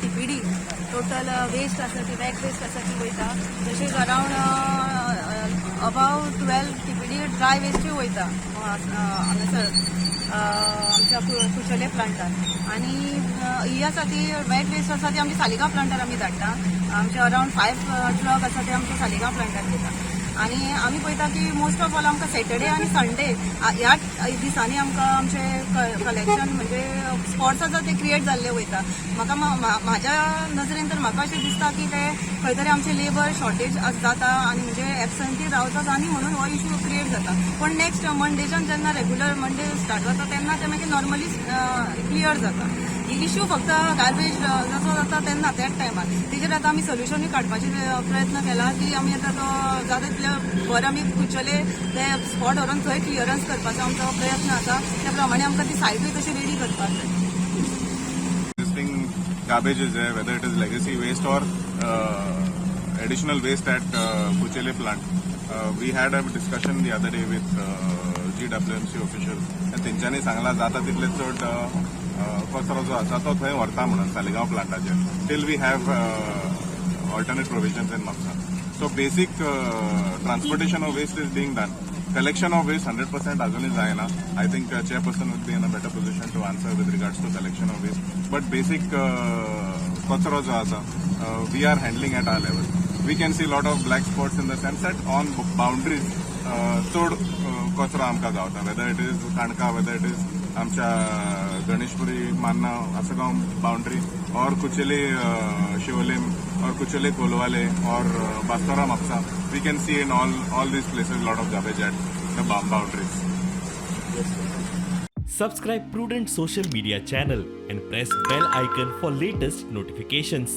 TPD total waste आसा ती back waste आसा ती वयता. तशेंच अरावंड अबाव 12 TPD ड्राय वेस्टूय वयता हांगासर आमच्या कुशले प्लांटार. आनी ही आसा ती वेट वेस्ट आसा ती आमच्या सालिगांव प्लांटार आमी धाडटा. आमचे अरावंड 5 ट्रक आसा ते आमच्या सालिगांव प्लांटार दिता. आणि आम्ही पळयता की मोस्ट ऑफ ऑल आमकां सॅटर्डे आनी संडे ह्या दिसांनी आमकां आमचे कलेक्शन म्हणजे स्पॉट्स आसा ते क्रिएट जाल्ले वयता. म्हाका म्हाज्या नजरेन तर म्हाका अशें दिसता की ते खंय तरी आमचे लेबर शॉर्टेज जाता आनी म्हणजे एबसंटी रावतात आनी म्हणून हो इशू क्रिएट जाता. पण नेक्स्ट मंडेच्यान जेन्ना रेग्युलर मंडे स्टार्ट जाता तेन्ना ते मागीर नॉर्मली क्लियर जाता. ही इश्यू फक्त गार्बेज जसो जाता तेन्ना त्याच टायमार तेजेर आतां आमी सोल्युशनूय काडपाचे प्रयत्न केला की आमी आतां तो जाता तितले बरें आमी कुचले ते स्पॉट व्हरून थंय क्लियरन्स करपाचो आमचो प्रयत्न आसा. त्या प्रमाणे आमकां ती सायटूय तशी रेडी करपाक जाय. Garbage is there, whether it is legacy waste or additional waste at Kuchele plant. We had a discussion the other day with GWMC officials and तेंच्यांनी सांगला जाता तितले चड कचरो जो आसा तो थंय व्हरता म्हणून सालिगांव प्लांटाचेर till we have alternate provisions in Mapusa. So basic transportation of waste is being done. Collection of waste 100% अजूनही जायना. I think chairperson would be in a better position to answer with regards to collection of waste. But basic कचरो जो आसा we are handling at our level. We can see lot of black spots in the sense that on boundaries चड कचरो आमकां गावता. Whether it is काणका, whether it is आमच्या गणेशपुरी, मान्ना, Assagao boundary or कुचेले Siolim or कुचेले Colvale or बास्तोरा Mapsa. We can see in all these places lot of garbage at the boundaries. Subscribe Prudent social media channel and press bell icon for latest notifications.